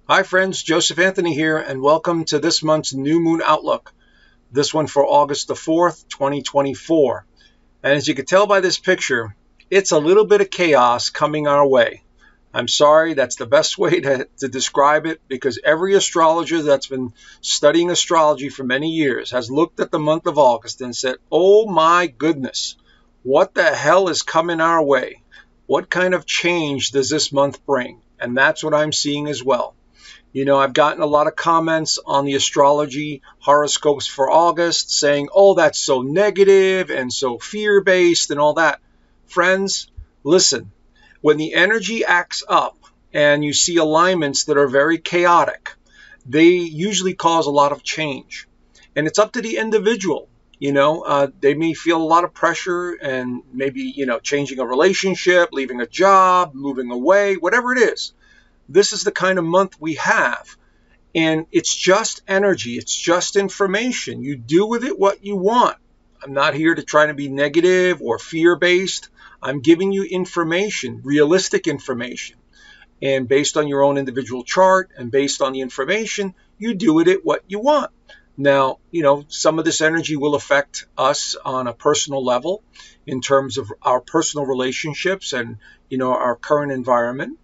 Hi friends, Joseph Anthony here, and welcome to this month's New Moon Outlook. This one for August the 4th, 2024. And as you can tell by this picture, it's a little bit of chaos coming our way. I'm sorry, that's the best way to describe it, because every astrologer that's been studying astrology for many years has looked at the month of August and said, oh my goodness, what the hell is coming our way? What kind of change does this month bring? And that's what I'm seeing as well. You know, I've gotten a lot of comments on the astrology horoscopes for August saying, oh, that's so negative and so fear-based and all that. Friends, listen, when the energy acts up and you see alignments that are very chaotic, they usually cause a lot of change. And it's up to the individual. You know, they may feel a lot of pressure and maybe, changing a relationship, leaving a job, moving away, whatever it is. This is the kind of month we have. And it's just energy. It's just information. You do with it what you want. I'm not here to try to be negative or fear-based. I'm giving you information, realistic information. And based on your own individual chart and based on the information, you do with it what you want. Now, some of this energy will affect us on a personal level in terms of our personal relationships and, our current environment.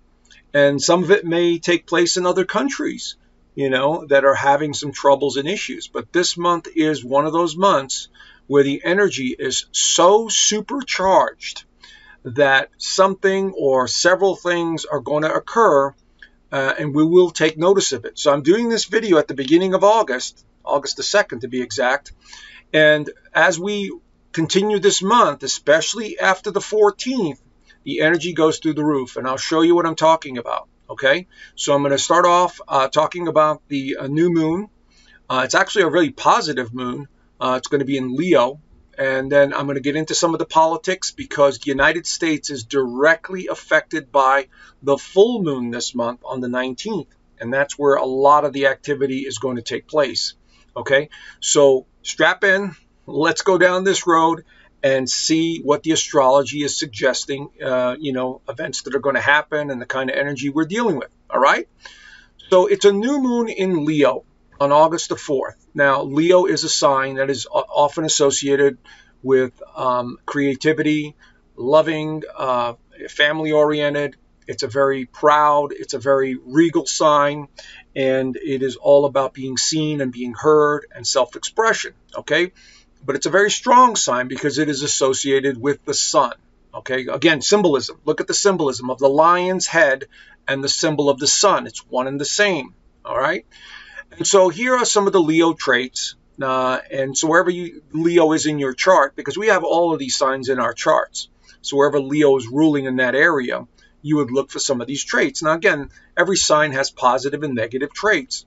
And some of it may take place in other countries, that are having some troubles and issues. But this month is one of those months where the energy is so supercharged that something or several things are going to occur, and we will take notice of it. So I'm doing this video at the beginning of August the 2nd to be exact. And as we continue this month, especially after the 14th, the energy goes through the roof, and I'll show you what I'm talking about, okay? So I'm going to start off talking about the new moon. It's actually a really positive moon. It's going to be in Leo, and then I'm going to get into some of the politics because the United States is directly affected by the full moon this month on the 19th, and that's where a lot of the activity is going to take place, okay? So strap in. Let's go down this road and see what the astrology is suggesting, events that are going to happen and the kind of energy we're dealing with, all right? So it's a new moon in Leo on August the 4th. Now, Leo is a sign that is often associated with creativity, loving, family-oriented. It's a very proud, it's a very regal sign, and it is all about being seen and being heard and self-expression, okay? But it's a very strong sign because it is associated with the sun. Okay, again, symbolism. Look at the symbolism of the lion's head and the symbol of the sun. It's one and the same. All right. And so here are some of the Leo traits. And so wherever Leo is in your chart, because we have all of these signs in our charts. So wherever Leo is ruling in that area, you would look for some of these traits. Now, again, every sign has positive and negative traits.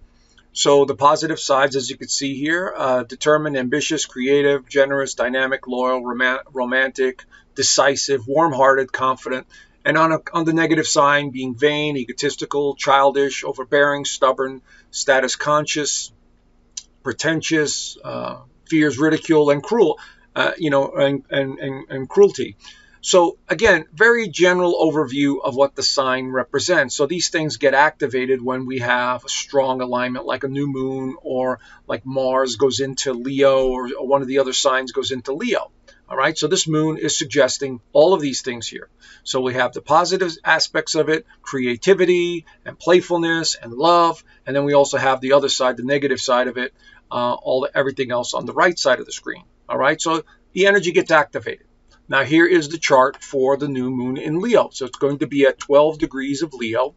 So the positive sides, as you can see here, determined, ambitious, creative, generous, dynamic, loyal, romantic, decisive, warm-hearted, confident. And on the negative side, being vain, egotistical, childish, overbearing, stubborn, status conscious, pretentious, fears ridicule, and cruel, and cruelty. So again, very general overview of what the sign represents. So these things get activated when we have a strong alignment like a new moon, or like Mars goes into Leo, or one of the other signs goes into Leo. All right, so this moon is suggesting all of these things here. So we have the positive aspects of it, creativity and playfulness and love. And then we also have the other side, the negative side of it, everything else on the right side of the screen. All right, so the energy gets activated. Now here is the chart for the new moon in Leo. So it's going to be at 12 degrees of Leo.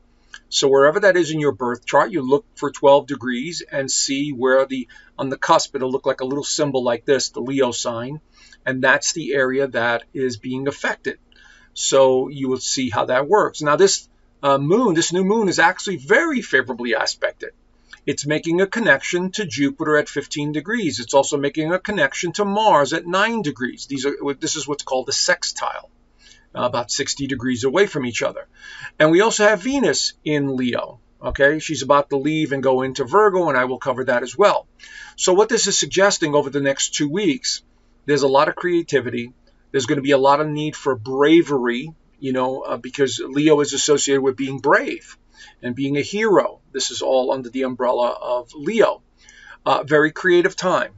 So wherever that is in your birth chart, you look for 12 degrees and see where on the cusp, it'll look like a little symbol like this, the Leo sign. And that's the area that is being affected. So you will see how that works. Now this new moon is actually very favorably aspected. It's making a connection to Jupiter at 15 degrees. It's also making a connection to Mars at 9 degrees. This is what's called a sextile, about 60 degrees away from each other. And we also have Venus in Leo. Okay, she's about to leave and go into Virgo, and I will cover that as well. So what this is suggesting over the next 2 weeks, there's a lot of creativity. There's going to be a lot of need for bravery, because Leo is associated with being brave. and being a hero. This is all under the umbrella of Leo. Very creative time.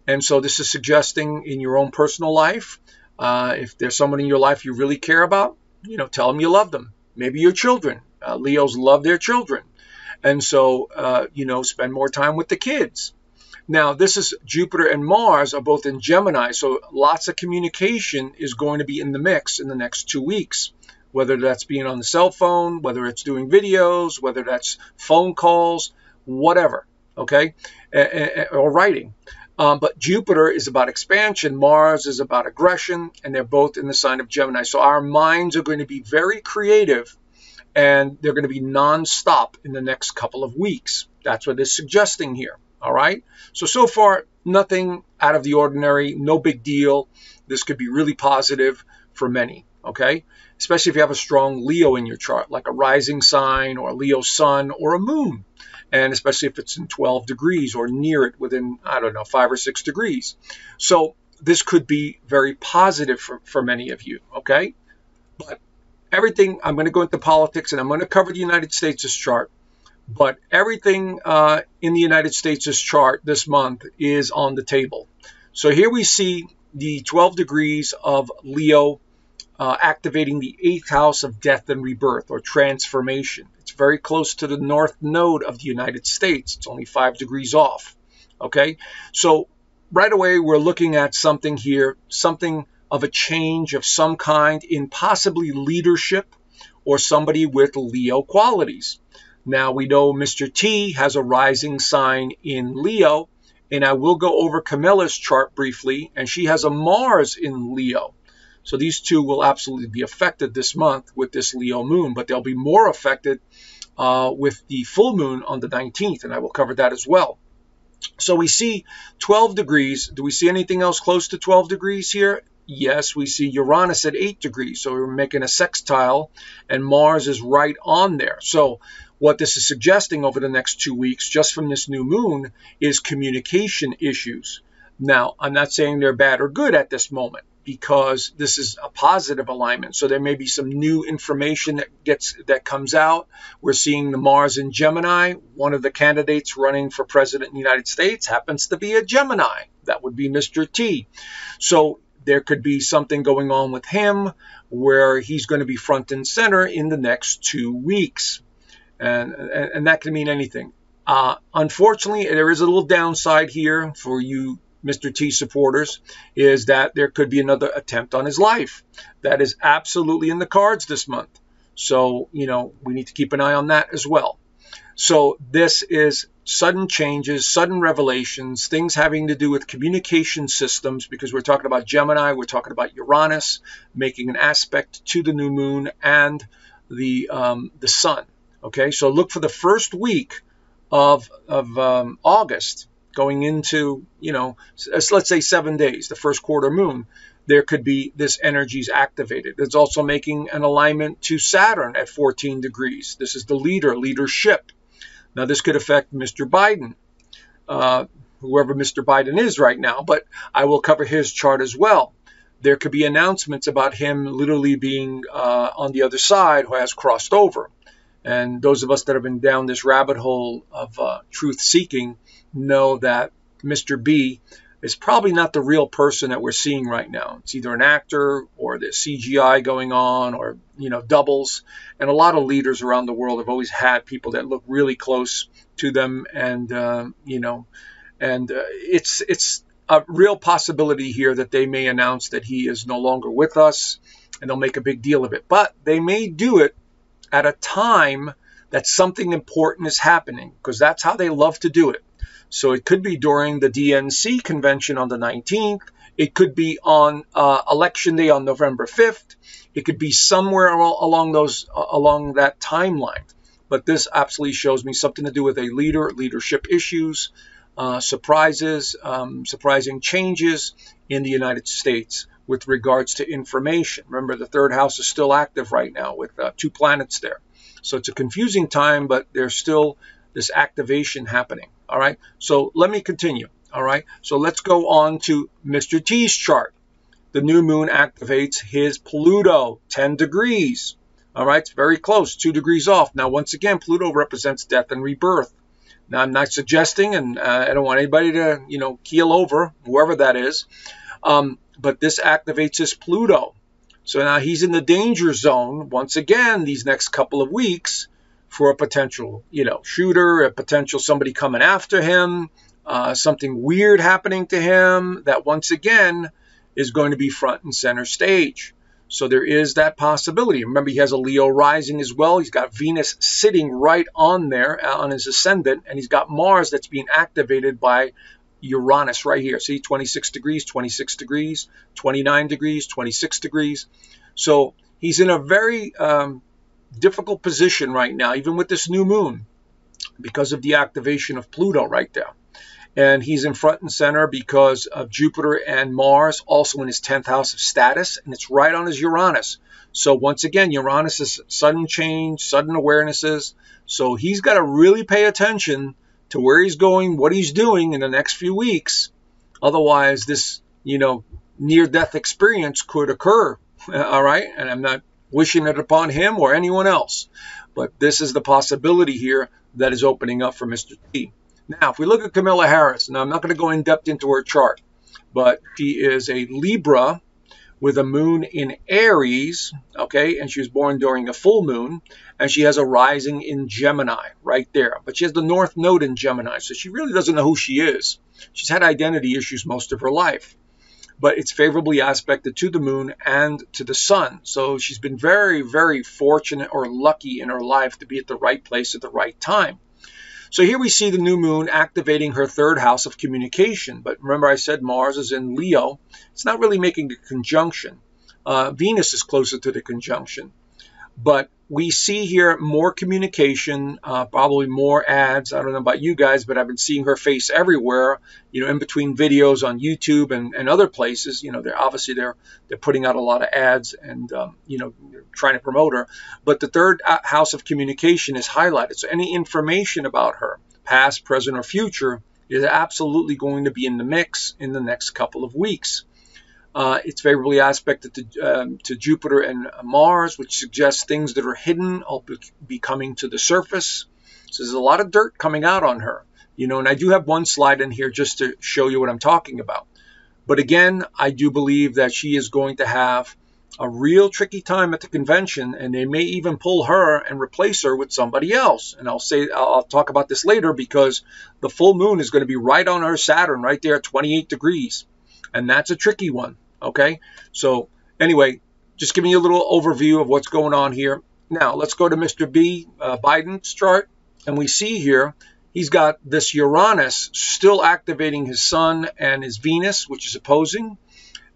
And so this is suggesting in your own personal life, if there's someone in your life you really care about, tell them you love them. Maybe your children. Leos love their children. And so, spend more time with the kids. Now, this is Jupiter and Mars are both in Gemini, so lots of communication is going to be in the mix in the next 2 weeks, whether that's being on the cell phone, whether it's doing videos, whether that's phone calls, whatever, okay, or writing. But Jupiter is about expansion, Mars is about aggression, and they're both in the sign of Gemini. So our minds are going to be very creative, and they're going to be nonstop in the next couple of weeks. That's what it's suggesting here. All right. So far, nothing out of the ordinary, no big deal. This could be really positive for many. Okay. Especially if you have a strong Leo in your chart, like a rising sign or a Leo sun or a moon. And especially if it's in 12 degrees or near it within, 5 or 6 degrees. So this could be very positive for many of you. Okay. But everything, I'm going to go into politics and I'm going to cover the United States' chart. But everything in the United States' chart this month is on the table. So here we see the 12 degrees of Leo activating the 8th house of death and rebirth or transformation. It's very close to the north node of the United States. It's only 5 degrees off. Okay, so right away we're looking at something here, something of a change of some kind in possibly leadership or somebody with Leo qualities. Now, we know Mr. T has a rising sign in Leo, and I will go over Camilla's chart briefly, and she has a Mars in Leo. So these two will absolutely be affected this month with this Leo moon, but they'll be more affected with the full moon on the 19th, and I will cover that as well. So we see 12 degrees. Do we see anything else close to 12 degrees here? Yes, we see Uranus at 8 degrees. So we're making a sextile, and Mars is right on there. So what this is suggesting over the next 2 weeks, just from this new moon, is communication issues. Now, I'm not saying they're bad or good at this moment, because this is a positive alignment. So there may be some new information that comes out. We're seeing the Mars in Gemini. One of the candidates running for president in the United States happens to be a Gemini. That would be Mr. T. So there could be something going on with him where he's going to be front and center in the next 2 weeks. And that can mean anything. Unfortunately, there is a little downside here for you Mr. T supporters, is that there could be another attempt on his life. That is absolutely in the cards this month. So, we need to keep an eye on that as well. So this is sudden changes, sudden revelations, things having to do with communication systems, because we're talking about Gemini, we're talking about Uranus making an aspect to the new moon and the sun. Okay, so look for the first week of August going into, let's say 7 days, the first quarter moon. There could be this energy's activated. It's also making an alignment to Saturn at 14 degrees. This is the leadership. Now, this could affect Mr. Biden, whoever Mr. Biden is right now, but I will cover his chart as well. There could be announcements about him literally being on the other side who has crossed over. And those of us that have been down this rabbit hole of truth-seeking know that Mr. B is probably not the real person that we're seeing right now. It's either an actor or there's CGI going on or, doubles. And a lot of leaders around the world have always had people that look really close to them. And, it's a real possibility here that they may announce that he is no longer with us and they'll make a big deal of it. But they may do it at a time that something important is happening, because that's how they love to do it. So it could be during the DNC convention on the 19th. It could be on election day on November 5th. It could be somewhere along that timeline. But this absolutely shows me something to do with a leadership issues, surprises, surprising changes in the United States with regards to information. Remember, the third house is still active right now with 2 planets there. So it's a confusing time, but there's still this activation happening. All right. So let me continue. All right. So let's go on to Mr. T's chart. The new moon activates his Pluto, 10 degrees. All right, it's very close, 2 degrees off. Now, once again, Pluto represents death and rebirth. Now, I'm not suggesting, and I don't want anybody to, keel over, whoever that is, but this activates his Pluto. So now he's in the danger zone, once again, these next couple of weeks for a potential, shooter, a potential somebody coming after him, something weird happening to him that, once again, is going to be front and center stage. So there is that possibility. Remember, he has a Leo rising as well. He's got Venus sitting right on there on his ascendant, and he's got Mars that's being activated by Uranus right here. See, 26 degrees, 26 degrees, 29 degrees, 26 degrees. So he's in a very difficult position right now, even with this new moon, because of the activation of Pluto right there. And he's in front and center because of Jupiter and Mars, also in his 10th house of status, and it's right on his Uranus. So once again, Uranus is sudden change, sudden awarenesses. So he's got to really pay attention to where he's going, what he's doing in the next few weeks. Otherwise, this, near-death experience could occur, all right? And I'm not wishing it upon him or anyone else. But this is the possibility here that is opening up for Mr. T. Now, if we look at Kamala Harris, now I'm not going to go in depth into her chart, but she is a Libra with a moon in Aries, okay, and she was born during a full moon, and she has a rising in Gemini right there. But she has the North Node in Gemini, so she really doesn't know who she is. She's had identity issues most of her life, but it's favorably aspected to the moon and to the sun. So she's been very, very fortunate or lucky in her life to be at the right place at the right time. So here we see the new moon activating her 3rd house of communication. But remember, I said Mars is in Leo. It's not really making a conjunction. Venus is closer to the conjunction. But we see here more communication, probably more ads. I don't know about you guys, but I've been seeing her face everywhere, in between videos on YouTube and other places. They're putting out a lot of ads and, trying to promote her. But the 3rd house of communication is highlighted. So any information about her, past, present, or future, is absolutely going to be in the mix in the next couple of weeks. It's favorably aspected to Jupiter and Mars, which suggests things that are hidden will be coming to the surface. So there's a lot of dirt coming out on her, and I do have one slide in here just to show you what I'm talking about. But again, I do believe that she is going to have a real tricky time at the convention, and they may even pull her and replace her with somebody else. And I'll talk about this later, because the full moon is going to be right on her Saturn, right there at 28 degrees. And that's a tricky one. Okay, so anyway, just giving you a little overview of what's going on here. Now, let's go to Mr. B, Biden's chart, and we see here he's got this Uranus still activating his Sun and his Venus, which is opposing.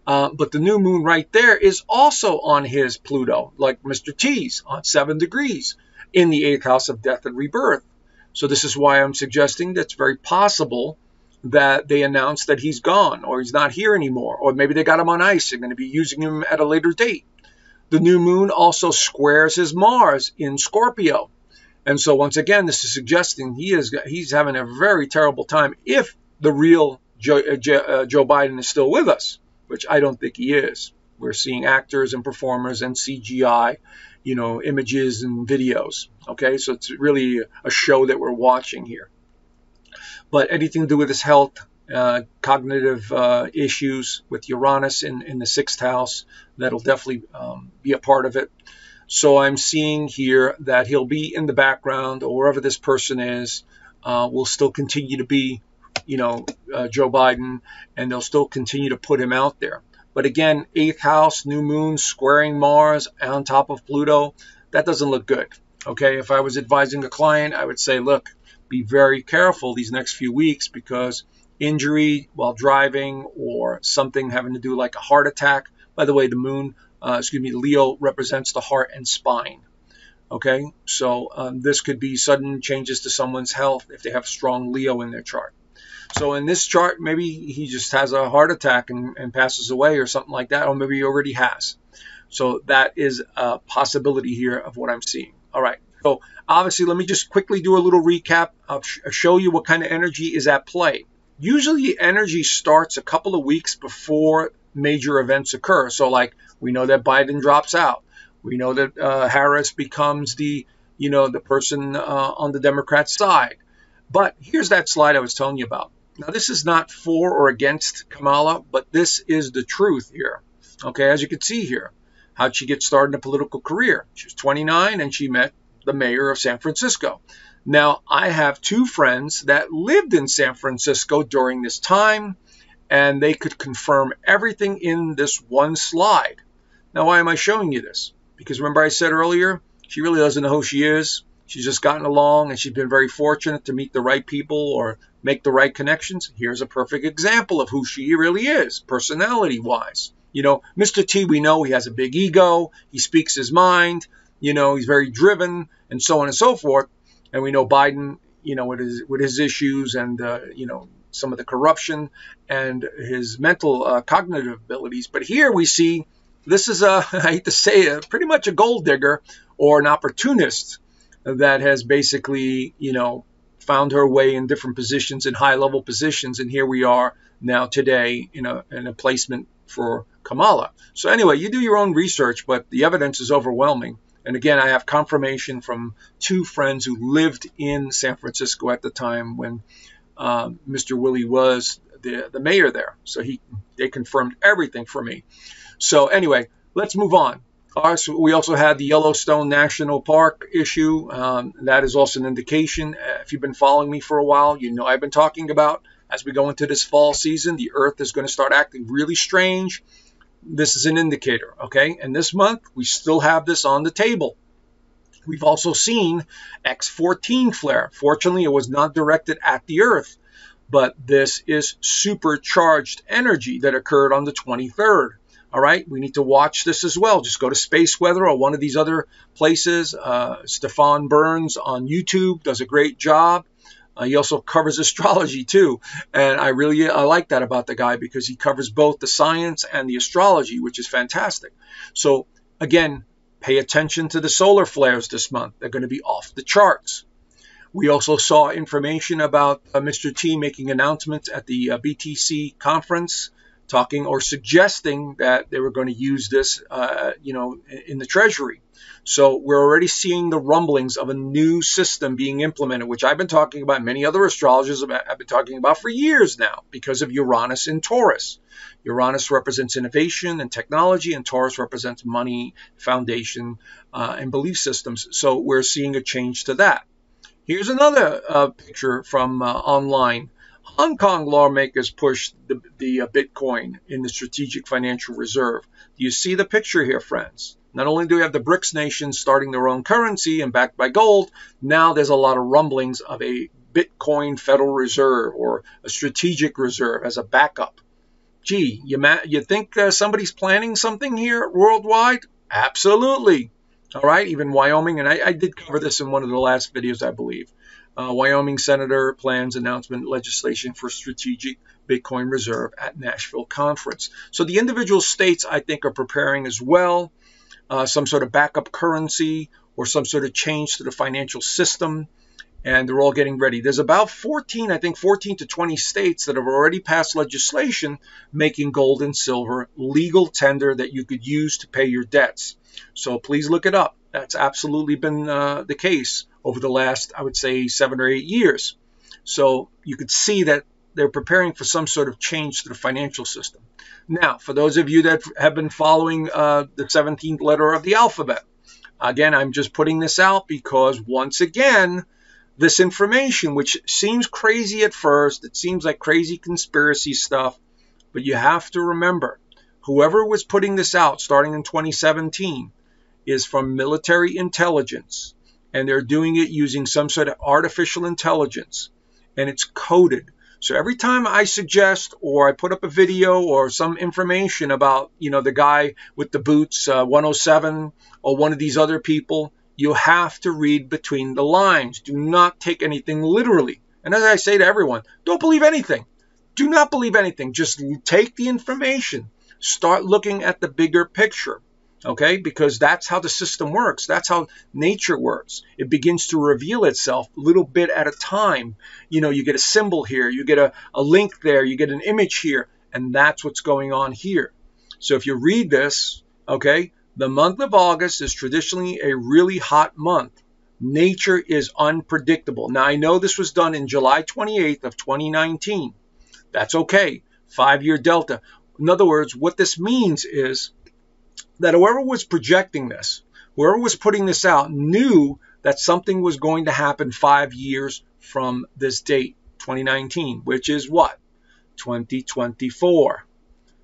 But the new moon right there is also on his Pluto, like Mr. T's, on 7 degrees in the 8th house of death and rebirth. So this is why I'm suggesting that it's very possible that they announced that he's gone, or he's not here anymore, or maybe they got him on ice. They're going to be using him at a later date. The new moon also squares his Mars in Scorpio. And so once again, this is suggesting he's having a very terrible time if the real Joe Biden is still with us, which I don't think he is. We're seeing actors and performers and CGI, images and videos. Okay, so it's really a show that we're watching here. But anything to do with his health, cognitive issues with Uranus in the 6th house, that'll definitely be a part of it. So I'm seeing here that he'll be in the background, or wherever this person is, will still continue to be, Joe Biden, and they'll still continue to put him out there. But again, 8th house, new moon, squaring Mars on top of Pluto, that doesn't look good. Okay, if I was advising a client, I would say, look, be very careful these next few weeks, because injury while driving or something having to do like a heart attack. By the way, the moon, Leo represents the heart and spine. Okay, so this could be sudden changes to someone's health if they have strong Leo in their chart. So in this chart, maybe he just has a heart attack and passes away or something like that, or maybe he already has. So that is a possibility here of what I'm seeing. All right. So obviously, let me just quickly do a little recap. I'll show you what kind of energy is at play. Usually, energy starts a couple of weeks before major events occur. So like we know that Biden drops out. We know that Harris becomes the person on the Democrat side. But here's that slide I was telling you about. Now, this is not for or against Kamala, but this is the truth here. Okay, as you can see here, how'd she get started in a political career? She was 29 and she met the mayor of San Francisco. Now, I have two friends that lived in San Francisco during this time, and they could confirm everything in this one slide. Now, why am I showing you this? Because remember I said earlier, she really doesn't know who she is. She's just gotten along, and she's been very fortunate to meet the right people or make the right connections. Here's a perfect example of who she really is, personality-wise. Mr. T, we know he has a big ego. He speaks his mind. He's very driven, and so on and so forth. And we know Biden, with his issues and, some of the corruption and his mental cognitive abilities. But here we see this is, I hate to say it, pretty much a gold digger or an opportunist that has basically, found her way in different positions, in high-level positions. And here we are now today in a placement for Kamala. So anyway, you do your own research, but the evidence is overwhelming. And again, I have confirmation from two friends who lived in San Francisco at the time when Mr. Willie was the mayor there. So they confirmed everything for me. So anyway, let's move on. So we also had the Yellowstone National Park issue. That is also an indication. If you've been following me for a while, I've been talking about as we go into this fall season, the Earth is going to start acting really strange. This is an indicator, okay? And this month, we still have this on the table. We've also seen X14 flare. Fortunately, it was not directed at the Earth, but this is supercharged energy that occurred on the 23rd. All right, we need to watch this as well. Just go to Space Weather or one of these other places. Stefan Burns on YouTube does a great job. He also covers astrology too, and I like that about the guy because he covers both the science and the astrology, which is fantastic. So again, pay attention to the solar flares this month. They're going to be off the charts. We also saw information about Mr. T making announcements at the BTC conference, talking or suggesting that they were going to use this, in the Treasury. So we're already seeing the rumblings of a new system being implemented, which I've been talking about, many other astrologers have been talking about for years now because of Uranus in Taurus. Uranus represents innovation and technology, and Taurus represents money, foundation, and belief systems. So we're seeing a change to that. Here's another picture from online. Hong Kong lawmakers pushed the Bitcoin in the Strategic Financial Reserve. Do you see the picture here, friends? Not only do we have the BRICS nations starting their own currency and backed by gold, now there's a lot of rumblings of a Bitcoin Federal Reserve or a strategic reserve as a backup. Gee, you think somebody's planning something here worldwide? Absolutely. All right, even Wyoming, and I did cover this in one of the last videos, I believe. Wyoming Senator plans announcement legislation for strategic Bitcoin reserve at Nashville conference. So the individual states, I think, are preparing as well. Some sort of backup currency or some sort of change to the financial system, and they're all getting ready. There's about 14 to 20 states that have already passed legislation making gold and silver legal tender that you could use to pay your debts. So please look it up. That's absolutely been the case over the last, I would say, 7 or 8 years. So you could see that they're preparing for some sort of change to the financial system. Now, for those of you that have been following the 17th letter of the alphabet, again, I'm just putting this out because, once again, this information, which seems crazy at first, it seems like crazy conspiracy stuff, but you have to remember, whoever was putting this out starting in 2017 is from military intelligence, and they're doing it using some sort of artificial intelligence, and it's coded. So every time I suggest or I put up a video or some information about, the guy with the boots, 107, or one of these other people, you have to read between the lines. Do not take anything literally. And as I say to everyone, don't believe anything. Do not believe anything. Just take the information. Start looking at the bigger picture. Okay, because that's how the system works. That's how nature works. It begins to reveal itself a little bit at a time. You get a symbol here, you get a link there, you get an image here, and that's what's going on here. So if you read this, okay, The month of August is traditionally a really hot month. Nature is unpredictable. Now, I know this was done in July 28th of 2019. That's okay. 5-year delta. In other words, what this means is that whoever was projecting this, whoever was putting this out, knew that something was going to happen 5 years from this date, 2019, which is what? 2024.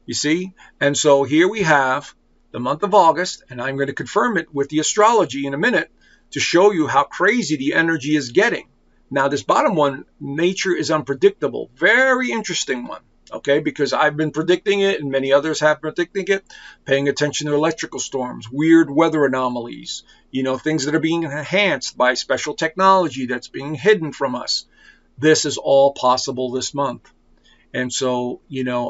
You see? And so here we have the month of August, and I'm going to confirm it with the astrology in a minute to show you how crazy the energy is getting. Now, this bottom one, nature is unpredictable. Very interesting one, okay? Because I've been predicting it, and many others have predicting it, paying attention to electrical storms, weird weather anomalies, things that are being enhanced by special technology that's being hidden from us. This is all possible this month. And so,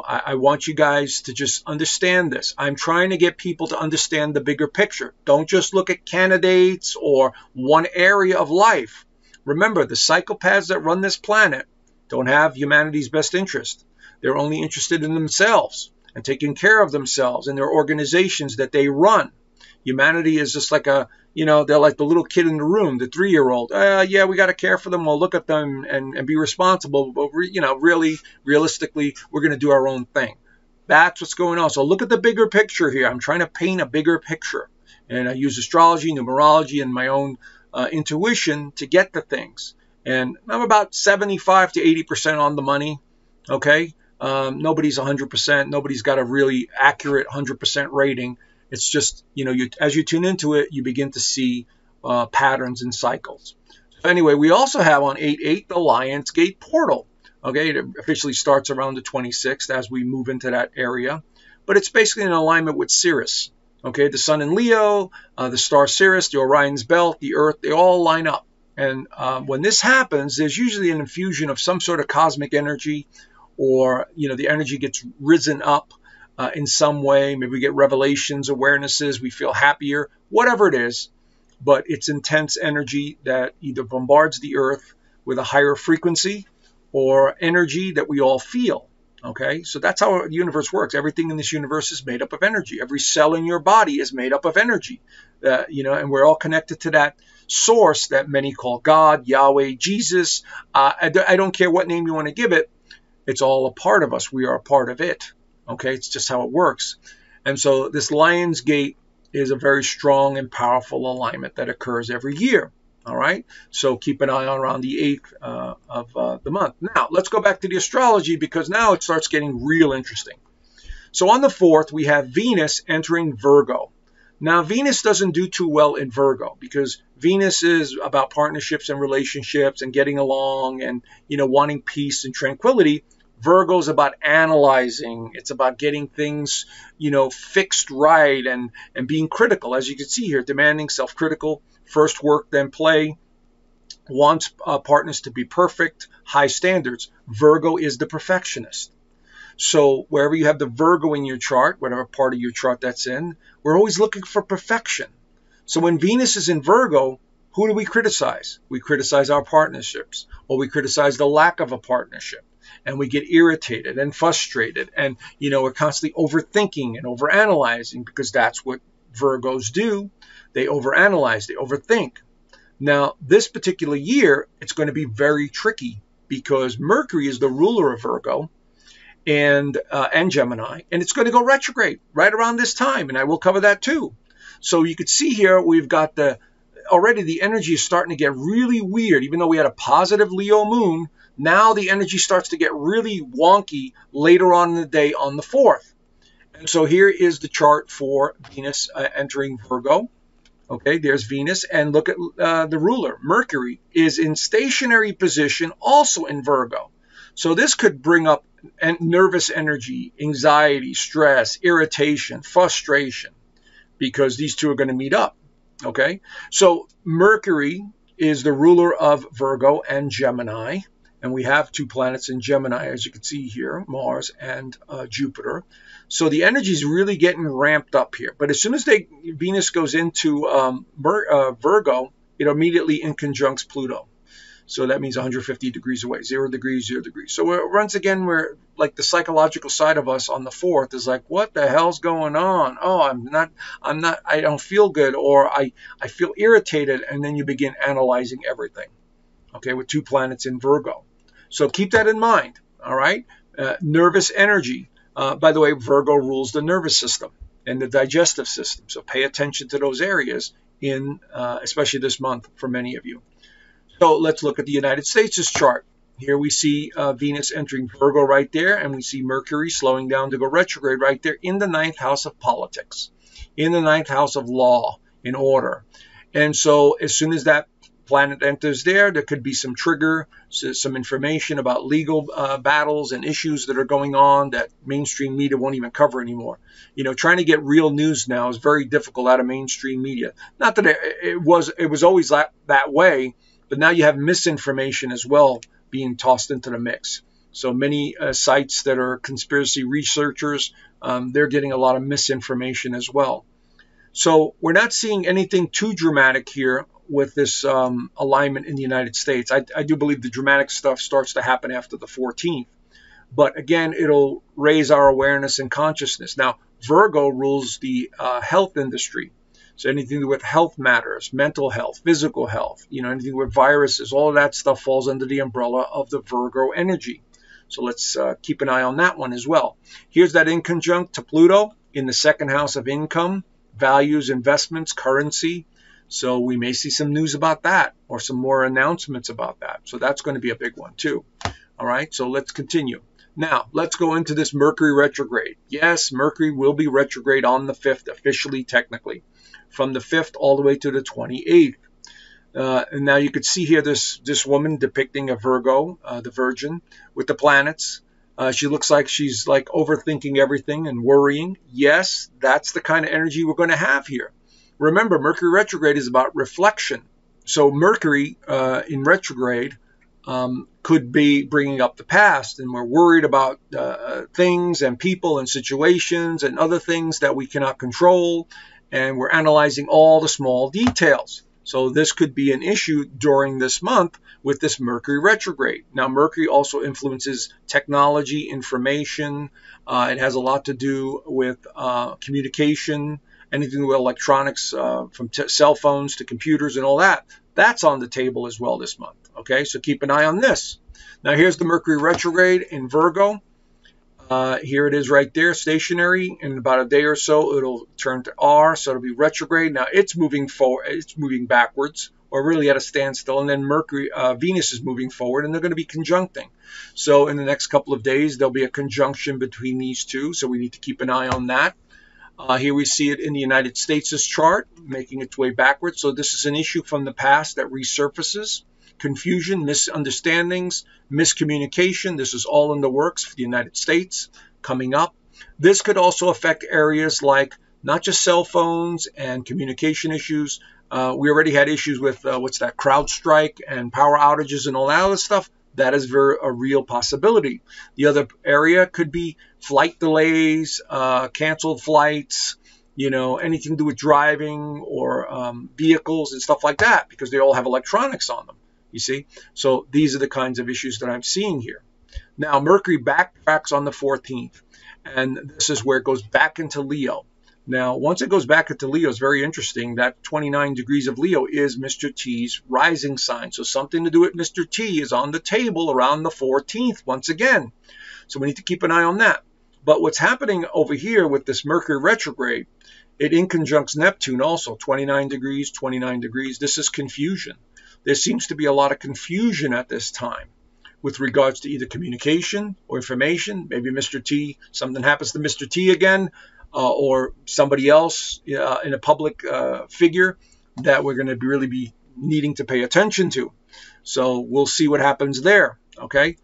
I want you guys to just understand this. I'm trying to get people to understand the bigger picture. Don't just look at candidates or one area of life. Remember, the psychopaths that run this planet don't have humanity's best interest. They're only interested in themselves and taking care of themselves and their organizations that they run. Humanity is just like they're like the little kid in the room, the 3-year-old. Yeah, we got to care for them. We'll look at them and be responsible. But, really, realistically, we're going to do our own thing. That's what's going on. So look at the bigger picture here. I'm trying to paint a bigger picture. And I use astrology, numerology, and my own intuition to get to things. And I'm about 75 to 80% on the money. Okay? Nobody's 100%. Nobody's got a really accurate 100% rating. It's just, as you tune into it, you begin to see patterns and cycles. So anyway, we also have on 8/8 the Lion's Gate portal. Okay, it officially starts around the 26th as we move into that area. But it's basically in alignment with Sirius. Okay, the sun in Leo, the star Sirius, the Orion's belt, the Earth, they all line up. And when this happens, there's usually an infusion of some sort of cosmic energy, or, the energy gets risen up in some way. Maybe we get revelations, awarenesses, we feel happier, whatever it is. But it's intense energy that either bombards the earth with a higher frequency or energy that we all feel. Okay, so that's how the universe works. Everything in this universe is made up of energy. Every cell in your body is made up of energy. And we're all connected to that source that many call God, Yahweh, Jesus. I don't care what name you want to give it. It's all a part of us. We are a part of it. Okay, it's just how it works. And so this Lion's Gate is a very strong and powerful alignment that occurs every year. All right, so keep an eye on around the 8th of the month. Now, let's go back to the astrology, because now it starts getting real interesting. So on the 4th, we have Venus entering Virgo. Now, Venus doesn't do too well in Virgo, because Venus is about partnerships and relationships and getting along and, wanting peace and tranquility. Virgo is about analyzing. It's about getting things, fixed right and being critical. As you can see here, demanding, self-critical, first work, then play, wants partners to be perfect, high standards. Virgo is the perfectionist. So wherever you have the Virgo in your chart, whatever part of your chart that's in, we're always looking for perfection. So when Venus is in Virgo, who do we criticize? We criticize our partnerships, or we criticize the lack of a partnership. And we get irritated and frustrated, and we're constantly overthinking and overanalyzing, because that's what Virgos do. They overanalyze, they overthink. Now, this particular year, it's going to be very tricky, because Mercury is the ruler of Virgo and Gemini, and it's going to go retrograde right around this time, and I will cover that too. So you could see here we've got already the energy is starting to get really weird. Even though we had a positive Leo moon, now the energy starts to get really wonky later on in the day on the 4th. And so here is the chart for Venus entering Virgo. Okay, there's Venus, and look at the ruler. Mercury is in stationary position also in Virgo. So this could bring up nervous energy, anxiety, stress, irritation, frustration, because these two are going to meet up. Okay, so Mercury is the ruler of Virgo and Gemini. And we have 2 planets in Gemini, as you can see here, Mars and Jupiter. So the energy is really getting ramped up here. But as soon as Venus goes into Virgo, it immediately inconjuncts Pluto. So that means 150 degrees away, 0 degrees, 0 degrees. So once again, we're like the psychological side of us on the 4th is like, what the hell's going on? Oh, I don't feel good, or I feel irritated. And then you begin analyzing everything, okay, with 2 planets in Virgo. So keep that in mind, all right? Nervous energy. By the way, Virgo rules the nervous system and the digestive system. So pay attention to those areas in, especially this month for many of you. So let's look at the United States' chart. Here we see Venus entering Virgo right there, and we see Mercury slowing down to go retrograde right there in the 9th house of politics, in the 9th house of law and order. And so as soon as that planet enters there, there could be some trigger, some information about legal battles and issues that are going on that mainstream media won't even cover anymore. You know, trying to get real news now is very difficult out of mainstream media. Not that it was always that way, but now you have misinformation as well being tossed into the mix. So many sites that are conspiracy researchers, they're getting a lot of misinformation as well. So we're not seeing anything too dramatic here with this alignment in the United States. I do believe the dramatic stuff starts to happen after the 14th. But again, it'll raise our awareness and consciousness. Now, Virgo rules the health industry. So anything to do with health matters, mental health, physical health, you know, anything with viruses, all of that stuff falls under the umbrella of the Virgo energy. So let's keep an eye on that one as well. Here's that in conjunct to Pluto in the 2nd house of income, values, investments, currency. So we may see some news about that or some more announcements about that. So that's going to be a big one too. All right, so let's continue. Now, let's go into this Mercury retrograde. Yes, Mercury will be retrograde on the 5th, officially, technically, from the 5th all the way to the 28th. And now you could see here this woman depicting a Virgo, the Virgin, with the planets. She looks like she's like overthinking everything and worrying. Yes, that's the kind of energy we're going to have here. Remember, Mercury retrograde is about reflection. So Mercury in retrograde could be bringing up the past, and we're worried about things and people and situations and other things that we cannot control, and we're analyzing all the small details. So this could be an issue during this month with this Mercury retrograde. Now, Mercury also influences technology, information. It has a lot to do with communication, anything with electronics, from cell phones to computers and all that. That's on the table as well this month. Okay, so keep an eye on this. Now, here's the Mercury retrograde in Virgo. Here it is right there, stationary. In about a day or so, it'll turn to R, so it'll be retrograde. Now, it's moving forward, it's moving backwards, or really at a standstill. And then Venus is moving forward, and they're going to be conjuncting. So in the next couple of days, there'll be a conjunction between these two, so we need to keep an eye on that. Here we see it in the United States' chart, making its way backwards. So this is an issue from the past that resurfaces. Confusion, misunderstandings, miscommunication. This is all in the works for the United States coming up. This could also affect areas like not just cell phones and communication issues. We already had issues with CrowdStrike and power outages and all that other stuff. That is a real possibility. The other area could be flight delays, canceled flights, you know, anything to do with driving or vehicles and stuff like that, because they all have electronics on them. You see? So these are the kinds of issues that I'm seeing here. Now, Mercury backtracks on the 14th, and this is where it goes back into Leo. Now, once it goes back into Leo, it's very interesting. That 29 degrees of Leo is Mr. T's rising sign. So something to do with Mr. T is on the table around the 14th once again. So we need to keep an eye on that. But what's happening over here with this Mercury retrograde, it inconjuncts Neptune also, 29 degrees, 29 degrees. This is confusion. There seems to be a lot of confusion at this time with regards to either communication or information. Maybe Mr. T, something happens to Mr. T again, or somebody else in a public figure that we're going to really be needing to pay attention to. So we'll see what happens there, okay?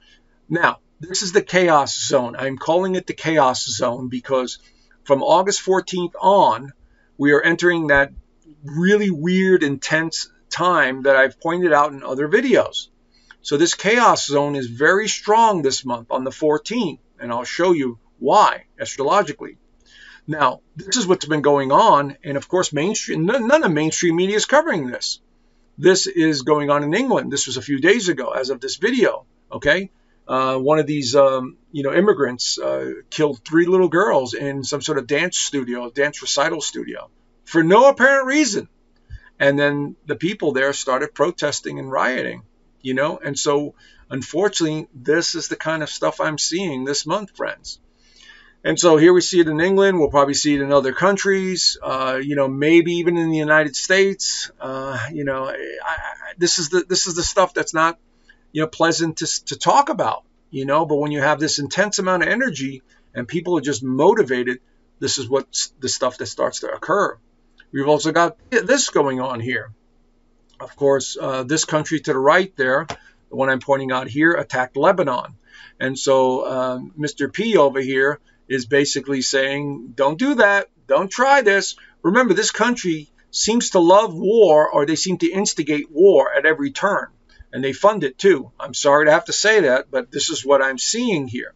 Now, this is the chaos zone. I'm calling it the chaos zone because from August 14th on, we are entering that really weird, intense time that I've pointed out in other videos. So this chaos zone is very strong this month on the 14th, and I'll show you why astrologically. Now, this is what's been going on, and of course, none of mainstream media is covering this. This is going on in England. This was a few days ago as of this video, okay? One of these, immigrants killed 3 little girls in some sort of dance recital studio, for no apparent reason. And then the people there started protesting and rioting, And so, unfortunately, this is the kind of stuff I'm seeing this month, friends. And so here we see it in England. We'll probably see it in other countries, maybe even in the United States. This is the stuff that's not, pleasant to talk about, But when you have this intense amount of energy and people are just motivated, this is what's the stuff that starts to occur. We've also got this going on here. Of course, this country to the right there, the one I'm pointing out here, attacked Lebanon. And so Mr. P over here is basically saying, don't do that. Don't try this. Remember, this country seems to love war, or they seem to instigate war at every turn. And they fund it too. I'm sorry to have to say that, but this is what I'm seeing here.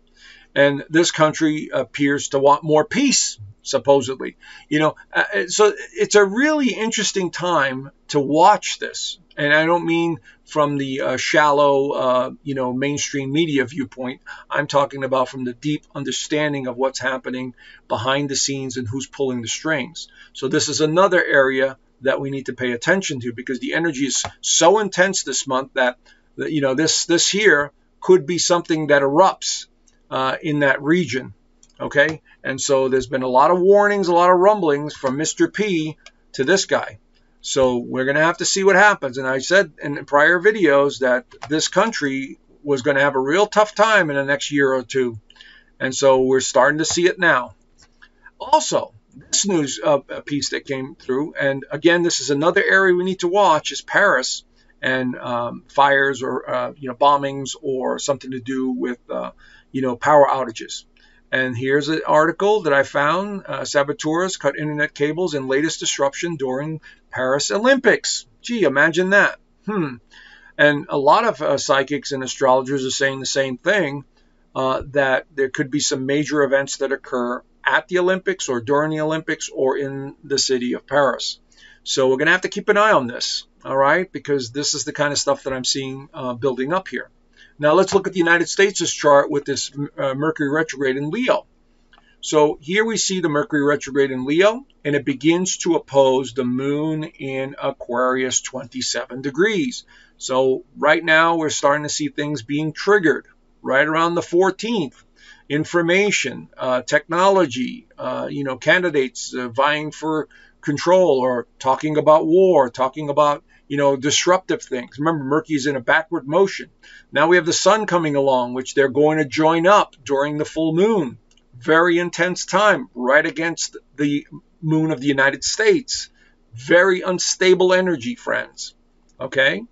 And this country appears to want more peace, supposedly. So it's a really interesting time to watch this. And I don't mean from the shallow, mainstream media viewpoint. I'm talking about from the deep understanding of what's happening behind the scenes and who's pulling the strings. So this is another area that we need to pay attention to, because the energy is so intense this month that, this here could be something that erupts in that region. Okay, and so there's been a lot of warnings, a lot of rumblings from Mr. P to this guy. So we're going to have to see what happens. And I said in prior videos that this country was going to have a real tough time in the next year or two. And so we're starting to see it now. Also, this news piece that came through, and again, this is another area we need to watch, is Paris and fires or bombings or something to do with power outages. And here's an article that I found. Saboteurs cut internet cables in latest disruption during Paris Olympics. Gee, imagine that. And a lot of psychics and astrologers are saying the same thing, that there could be some major events that occur at the Olympics or during the Olympics or in the city of Paris. So we're going to have to keep an eye on this, all right, because this is the kind of stuff that I'm seeing building up here. Now let's look at the United States' chart with this Mercury retrograde in Leo. So here we see the Mercury retrograde in Leo, and it begins to oppose the moon in Aquarius 27 degrees. So right now we're starting to see things being triggered right around the 14th. Information, technology, candidates vying for control or talking about war, talking about disruptive things. Remember, Mercury is in a backward motion. Now we have the sun coming along, which they're going to join up during the full moon. Very intense time, right against the moon of the United States. Very unstable energy, friends. Okay?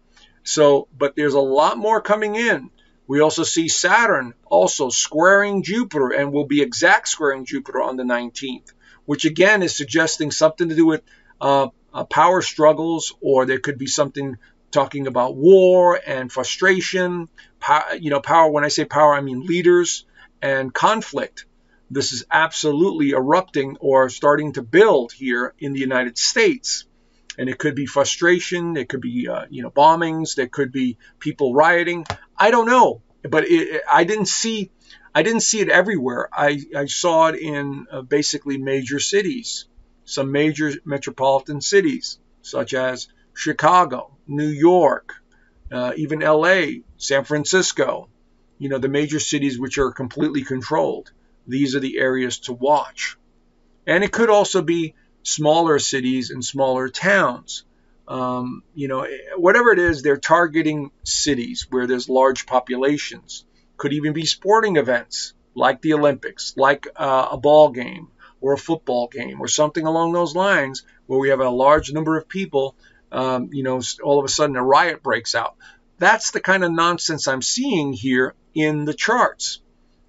So, but there's a lot more coming in. We also see Saturn also squaring Jupiter, and will be exact squaring Jupiter on the 19th, which again is suggesting something to do with power struggles, or there could be something talking about war and frustration. Power, when I say power, I mean leaders and conflict. This is absolutely erupting or starting to build here in the United States. And it could be frustration, it could be bombings, there could be people rioting. I don't know, but I didn't see it everywhere. I saw it in basically major cities, some major metropolitan cities such as Chicago, New York, even LA, San Francisco. The major cities which are completely controlled. These are the areas to watch. And it could also be smaller cities and smaller towns. Whatever it is, they're targeting cities where there's large populations. Could even be sporting events like the Olympics, like a ball game or a football game or something along those lines, where we have a large number of people, all of a sudden a riot breaks out. That's the kind of nonsense I'm seeing here in the charts.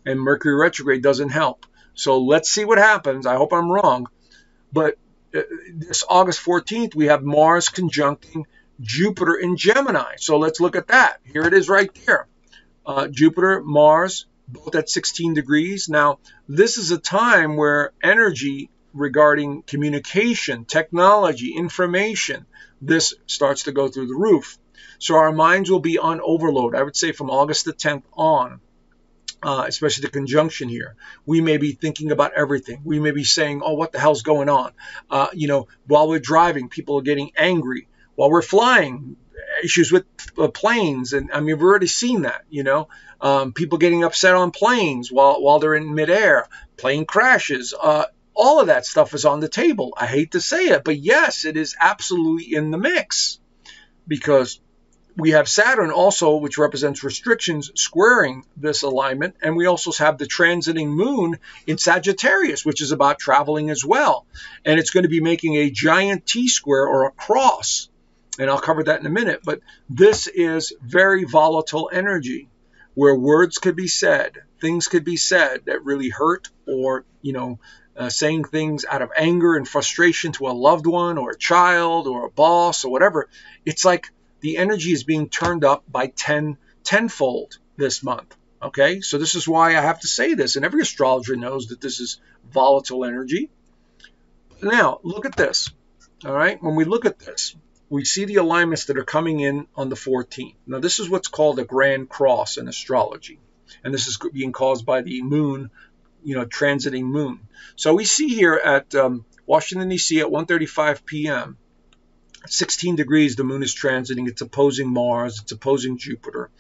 And Mercury retrograde doesn't help. So let's see what happens. I hope I'm wrong. But this August 14th, we have Mars conjuncting Jupiter in Gemini. So let's look at that. Here it is right there. Jupiter, Mars, both at 16 degrees. Now, this is a time where energy regarding communication, technology, information, this starts to go through the roof. So our minds will be on overload, I would say from August the 10th on, especially the conjunction here. We may be thinking about everything. We may be saying, oh, what the hell's going on? While we're driving, people are getting angry. While we're flying, issues with planes. And I mean, we've already seen that, people getting upset on planes while they're in midair, plane crashes. All of that stuff is on the table. I hate to say it, but yes, it is absolutely in the mix, because we have Saturn also, which represents restrictions, squaring this alignment. And we also have the transiting moon in Sagittarius, which is about traveling as well. And it's going to be making a giant T-square or a cross. And I'll cover that in a minute. But this is very volatile energy, where words could be said, things could be said that really hurt, or, saying things out of anger and frustration to a loved one or a child or a boss or whatever. It's like the energy is being turned up by tenfold this month. Okay, so this is why I have to say this, and every astrologer knows that this is volatile energy. Now, look at this. All right, when we look at this, we see the alignments that are coming in on the 14th. Now, this is what's called a grand cross in astrology, and this is being caused by the moon, transiting moon. So we see here at Washington, D.C. at 1:35 p.m., 16 degrees, the moon is transiting. It's opposing Mars. It's opposing Jupiter.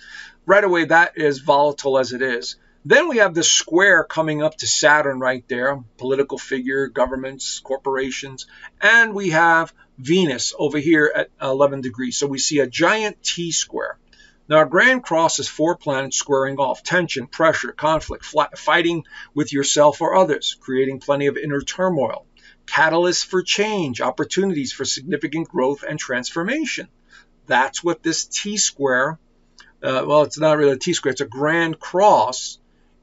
Right away, that is volatile as it is. Then we have this square coming up to Saturn right there, political figure, governments, corporations. And we have Venus over here at 11 degrees. So we see a giant T-square. Now, our grand cross is 4 planets squaring off: tension, pressure, conflict, fighting with yourself or others, creating plenty of inner turmoil. Catalysts for change, opportunities for significant growth and transformation. That's what this T-square, well, it's not really a T-square, it's a grand cross,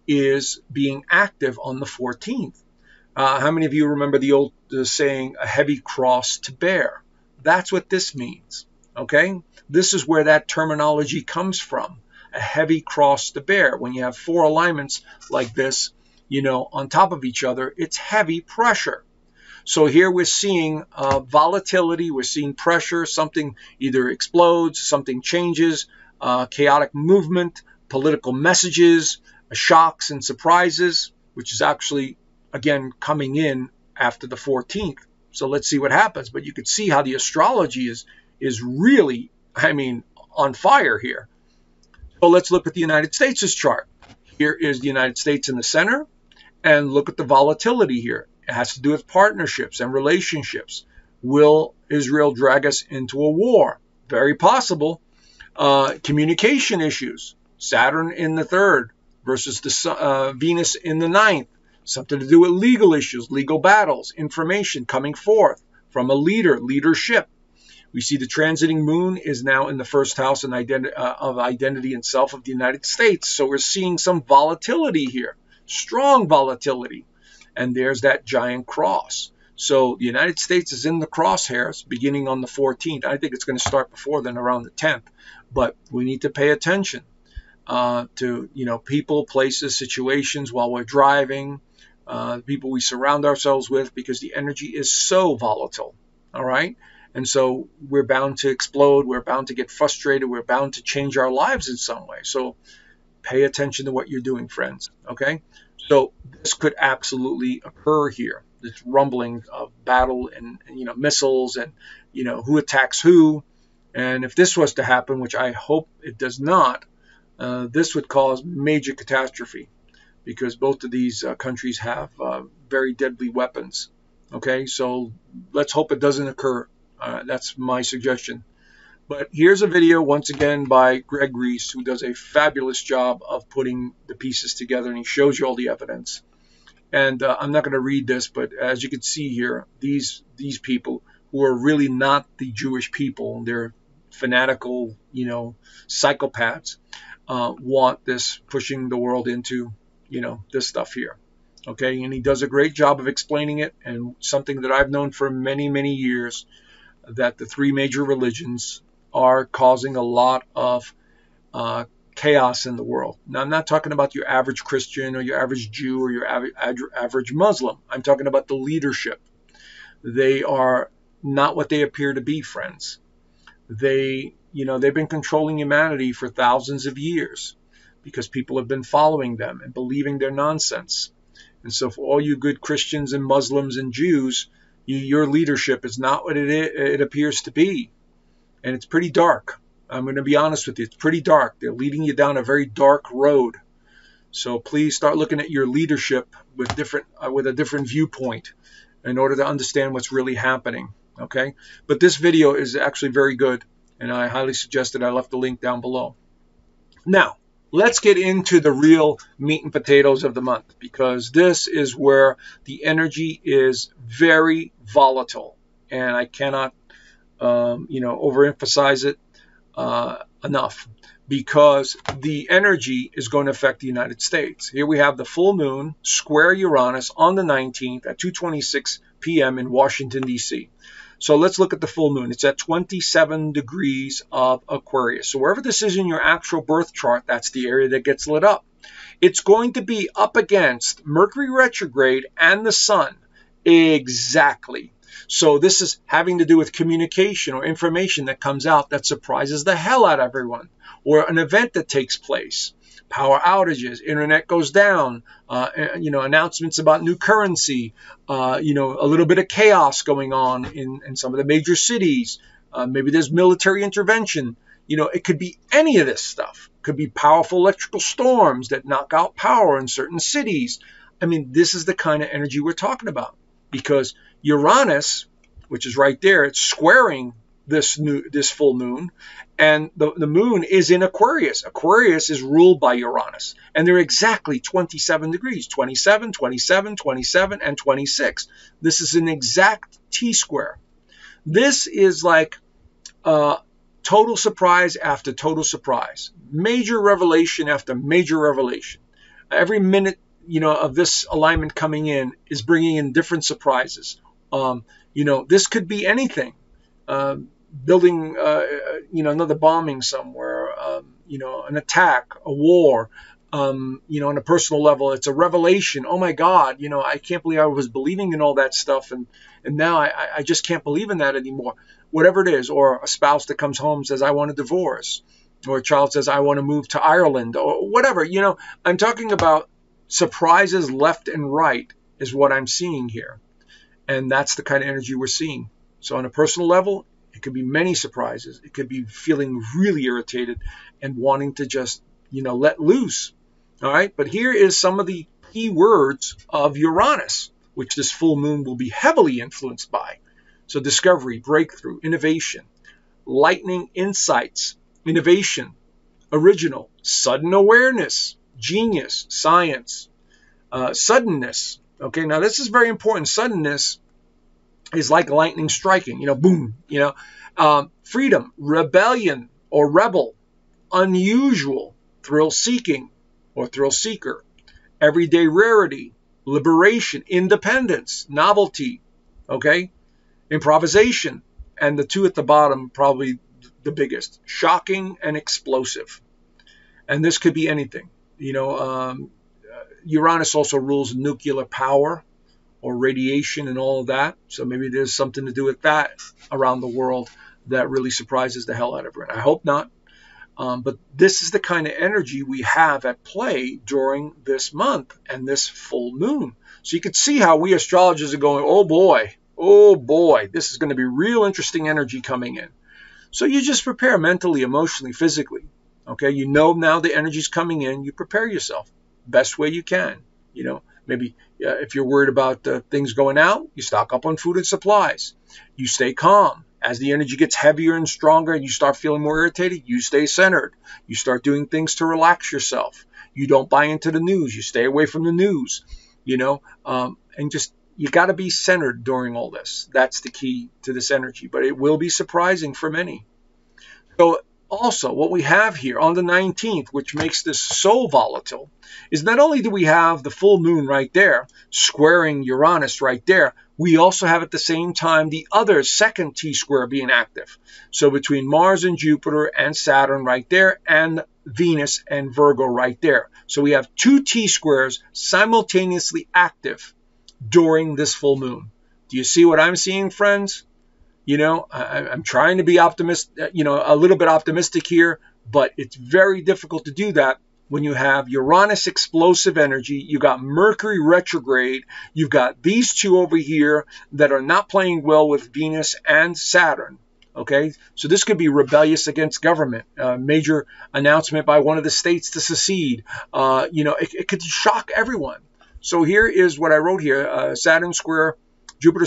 is being active on the 14th. How many of you remember the old saying, a heavy cross to bear? That's what this means, okay? This is where that terminology comes from, a heavy cross to bear. When you have 4 alignments like this, on top of each other, it's heavy pressure. So here we're seeing volatility, we're seeing pressure, something either explodes, something changes, chaotic movement, political messages, shocks and surprises, which is actually, again, coming in after the 14th. So let's see what happens. But you could see how the astrology is really, on fire here. So let's look at the United States' chart. Here is the United States in the center, and look at the volatility here. It has to do with partnerships and relationships. Will Israel drag us into a war? Very possible. Communication issues. Saturn in the 3rd versus the Venus in the 9th. Something to do with legal issues, legal battles, information coming forth from a leader, leadership. We see the transiting moon is now in the 1st house of identity and self of the United States. So we're seeing some volatility here, strong volatility. And there's that giant cross. So the United States is in the crosshairs beginning on the 14th. I think it's going to start before then, around the 10th. But we need to pay attention to people, places, situations while we're driving, people we surround ourselves with, because the energy is so volatile. All right. And so we're bound to explode. We're bound to get frustrated. We're bound to change our lives in some way. So pay attention to what you're doing, friends. Okay. So this could absolutely occur here. This rumbling of battle and missiles and, who attacks who. And if this was to happen, which I hope it does not, this would cause major catastrophe, because both of these countries have very deadly weapons. Okay, so let's hope it doesn't occur. That's my suggestion. But here's a video once again by Reese, who does a fabulous job of putting the pieces together, and he shows you all the evidence. And I'm not going to read this, but as you can see here, these people who are really not the Jewish people, they're fanatical, psychopaths, want this pushing the world into, this stuff here. Okay, and he does a great job of explaining it, and something that I've known for many, many years, that the 3 major religions are causing a lot of chaos in the world. Now, I'm not talking about your average Christian or your average Jew or your average Muslim. I'm talking about the leadership. They are not what they appear to be, friends. They've been controlling humanity for thousands of years because people have been following them and believing their nonsense. And so for all you good Christians and Muslims and Jews, your leadership is not what it appears to be. And it's pretty dark. I'm going to be honest with you. It's pretty dark. They're leading you down a very dark road. So please start looking at your leadership with a different viewpoint in order to understand what's really happening. Okay? But this video is actually very good, and I highly suggest it. I left the link down below. Now, let's get into the real meat and potatoes of the month, because this is where the energy is very volatile, and I cannot overemphasize it enough, because the energy is going to affect the United States. Here we have the full moon square Uranus on the 19th at 2:26 p.m. in Washington, D.C. So let's look at the full moon. It's at 27 degrees of Aquarius. So wherever this is in your actual birth chart, that's the area that gets lit up. It's going to be up against Mercury retrograde and the sun. Exactly. So this is having to do with communication or information that comes out that surprises the hell out of everyone, or an event that takes place. Power outages, internet goes down, announcements about new currency, a little bit of chaos going on in some of the major cities. Maybe there's military intervention. It could be any of this stuff. It could be powerful electrical storms that knock out power in certain cities. I mean, this is the kind of energy we're talking about, because Uranus, which is right there, it's squaring this full moon, and the moon is in Aquarius. Aquarius is ruled by Uranus, and they're exactly 27 degrees, 27, 27, 27, and 26. This is an exact T-square. This is like total surprise after total surprise, major revelation after major revelation. Every minute of this alignment coming in is bringing in different surprises. This could be anything. Building, another bombing somewhere, an attack, a war, on a personal level. It's a revelation. Oh my God, I can't believe I was believing in all that stuff, and now I just can't believe in that anymore. Whatever it is, or a spouse that comes home says, I want a divorce, or a child says, I want to move to Ireland, or whatever. I'm talking about surprises left and right is what I'm seeing here. And that's the kind of energy we're seeing. So on a personal level, it could be many surprises. It could be feeling really irritated and wanting to just, let loose. All right. But here is some of the key words of Uranus, which this full moon will be heavily influenced by. So discovery, breakthrough, innovation, lightning insights, innovation, original, sudden awareness, genius, science, suddenness. Okay, now this is very important. Suddenness is like lightning striking, boom, freedom, rebellion or rebel, unusual, thrill-seeking or thrill-seeker, everyday rarity, liberation, independence, novelty, okay, improvisation, and the two at the bottom, probably the biggest, shocking and explosive. And this could be anything. Uranus also rules nuclear power or radiation and all of that. So maybe there's something to do with that around the world that really surprises the hell out of everyone. I hope not. But this is the kind of energy we have at play during this month and this full moon. So you can see how we astrologers are going, oh boy, this is going to be real interesting energy coming in. So you just prepare mentally, emotionally, physically. Okay, now the energy's coming in, you prepare yourself best way you can. Maybe if you're worried about things going out, you stock up on food and supplies. You stay calm. As the energy gets heavier and stronger and you start feeling more irritated, you stay centered. You start doing things to relax yourself. You don't buy into the news. You stay away from the news, and just, you got to be centered during all this. That's the key to this energy, but it will be surprising for many. So also, what we have here on the 19th, which makes this so volatile, is not only do we have the full moon right there, squaring Uranus right there, we also have at the same time the other second T-square being active. So between Mars and Jupiter and Saturn right there, and Venus and Virgo right there. So we have two T-squares simultaneously active during this full moon. Do you see what I'm seeing, friends? I'm trying to be optimistic, a little bit optimistic here, but it's very difficult to do that when you have Uranus explosive energy, you got Mercury retrograde, you've got these two over here that are not playing well with Venus and Saturn. Okay, so this could be rebellious against government, major announcement by one of the states to secede. It could shock everyone. So here is what I wrote here: Saturn square Jupiter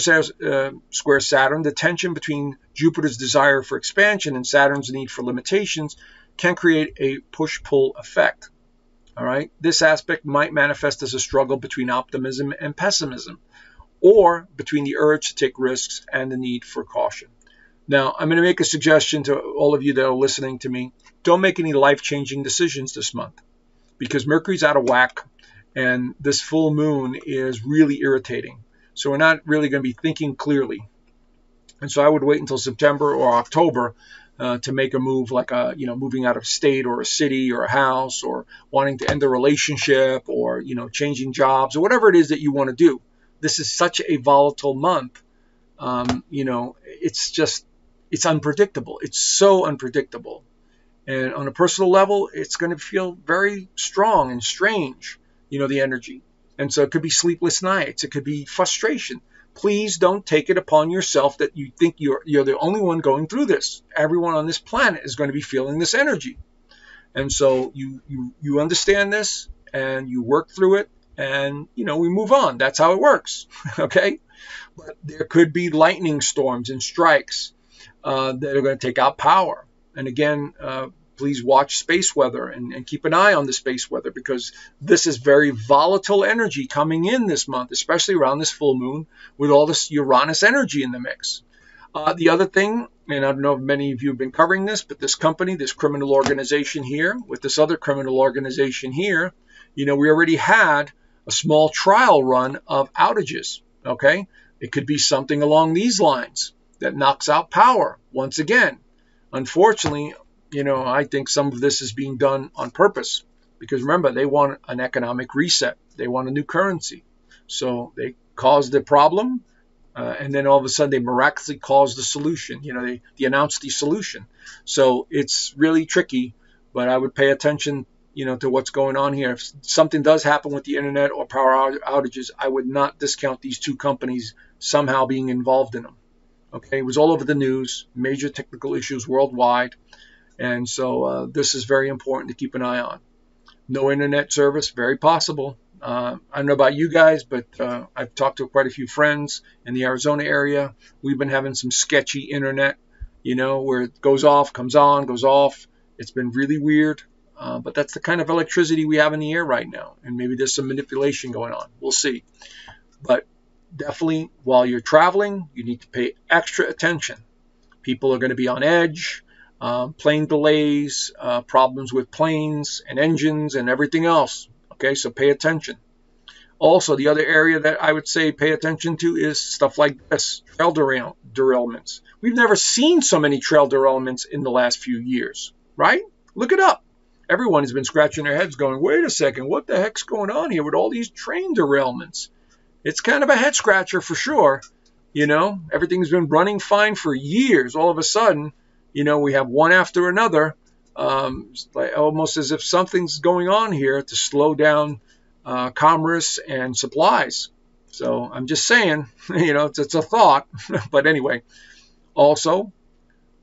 square Saturn. The tension between Jupiter's desire for expansion and Saturn's need for limitations can create a push-pull effect. All right, this aspect might manifest as a struggle between optimism and pessimism, or between the urge to take risks and the need for caution. Now, I'm going to make a suggestion to all of you that are listening to me. Don't make any life-changing decisions this month, because Mercury's out of whack, and this full moon is really irritating. So we're not really going to be thinking clearly. And so I would wait until September or October to make a move, like moving out of state or a city or a house, or wanting to end a relationship, or changing jobs, or whatever it is that you want to do. This is such a volatile month. It's unpredictable. It's so unpredictable. And on a personal level, it's going to feel very strong and strange, the energy. And so it could be sleepless nights. It could be frustration. Please don't take it upon yourself that you think you're the only one going through this. Everyone on this planet is going to be feeling this energy. And so you understand this, and you work through it, and, we move on. That's how it works. Okay? But there could be lightning storms and strikes that are going to take out power. And again, please watch space weather and keep an eye on the space weather, because this is very volatile energy coming in this month, especially around this full moon with all this Uranus energy in the mix. The other thing, and I don't know if many of you have been covering this, but this company, this criminal organization here, with this other criminal organization here, we already had a small trial run of outages. Okay? It could be something along these lines that knocks out power once again. Unfortunately, I think some of this is being done on purpose, because remember, they want an economic reset. They want a new currency. So they caused the problem, and then all of a sudden they miraculously caused the solution. They announced the solution. So it's really tricky, but I would pay attention, to what's going on here. If something does happen with the internet or power outages, I would not discount these two companies somehow being involved in them. Okay, it was all over the news, major technical issues worldwide. And so this is very important to keep an eye on. No internet service, very possible. I don't know about you guys, but I've talked to quite a few friends in the Arizona area. We've been having some sketchy internet, where it goes off, comes on, goes off. It's been really weird. But that's the kind of electricity we have in the air right now. And maybe there's some manipulation going on. We'll see. But definitely, while you're traveling, you need to pay extra attention. People are going to be on edge. Plane delays, problems with planes and engines and everything else. Okay, so pay attention. Also, the other area that I would say pay attention to is stuff like this, trail derailments. We've never seen so many trail derailments in the last few years, right? Look it up. Everyone has been scratching their heads going, wait a second, what the heck's going on here with all these train derailments? It's kind of a head scratcher for sure. Everything's been running fine for years. All of a sudden, we have one after another, almost as if something's going on here to slow down commerce and supplies. So I'm just saying, it's a thought. But anyway, also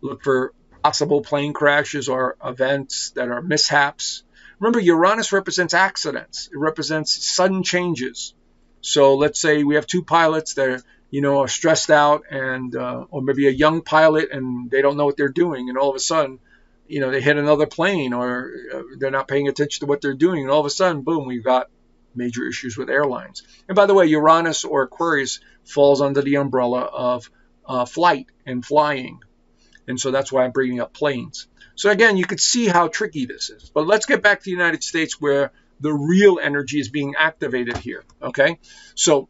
look for possible plane crashes or events that are mishaps. Remember, Uranus represents accidents. It represents sudden changes. So let's say we have two pilots that are stressed out, and or maybe a young pilot, and they don't know what they're doing, and all of a sudden, they hit another plane, or they're not paying attention to what they're doing, and all of a sudden, boom, we've got major issues with airlines. And by the way, Uranus or Aquarius falls under the umbrella of flight and flying, and so that's why I'm bringing up planes. So again, you could see how tricky this is. But let's get back to the United States, where the real energy is being activated here. Okay, so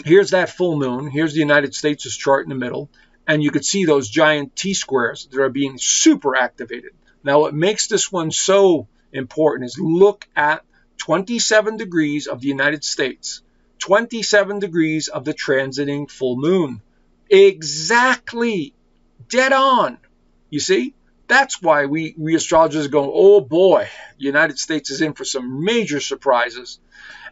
here's that full moon. Here's the United States' chart in the middle. And you could see those giant T-squares that are being super activated. Now, what makes this one so important is look at 27 degrees of the United States, 27 degrees of the transiting full moon. Exactly, dead on. You see? That's why we astrologers go, oh boy, the United States is in for some major surprises.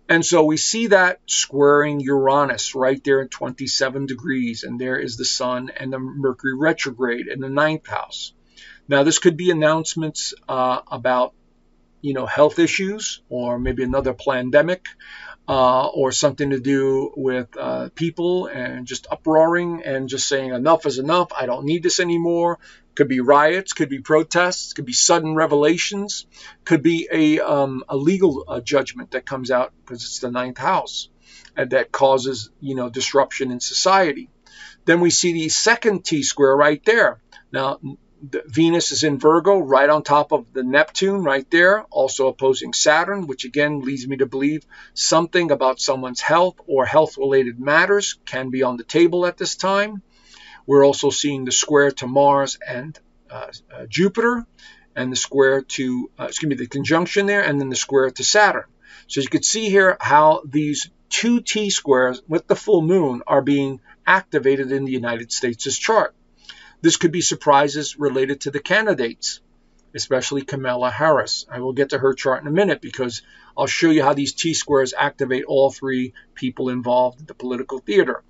And so we see that squaring Uranus right there in 27 degrees. And there is the sun and the Mercury retrograde in the 9th house. Now, this could be announcements about, health issues, or maybe another pandemic, or something to do with people and just uproaring and just saying enough is enough. I don't need this anymore. Could be riots, could be protests, could be sudden revelations, could be a legal judgment that comes out because it's the 9th house and that causes, disruption in society. Then we see the second T-square right there. Now, Venus is in Virgo right on top of the Neptune right there, also opposing Saturn, which again leads me to believe something about someone's health or health-related matters can be on the table at this time. We're also seeing the square to Mars and Jupiter, and the square to, the conjunction there, and then the square to Saturn. So you can see here how these two T-squares with the full moon are being activated in the United States' chart. This could be surprises related to the candidates, especially Kamala Harris. I will get to her chart in a minute because I'll show you how these T-squares activate all three people involved in the political theater.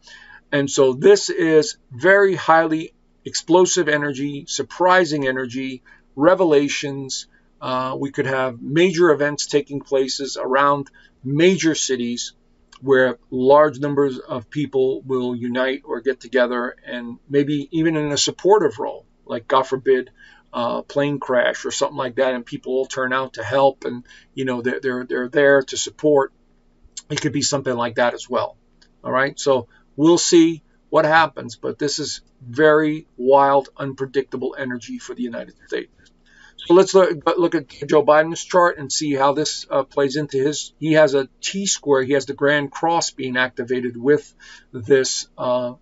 And so this is very highly explosive energy, surprising energy, revelations. We could have major events taking places around major cities where large numbers of people will unite or get together, and maybe even in a supportive role, like God forbid, plane crash or something like that, and people all turn out to help, and they're there to support. It could be something like that as well. All right, so we'll see what happens, but this is very wild, unpredictable energy for the United States. So let's look at Joe Biden's chart and see how this plays into his. He has a T-square. He has the Grand Cross being activated with this full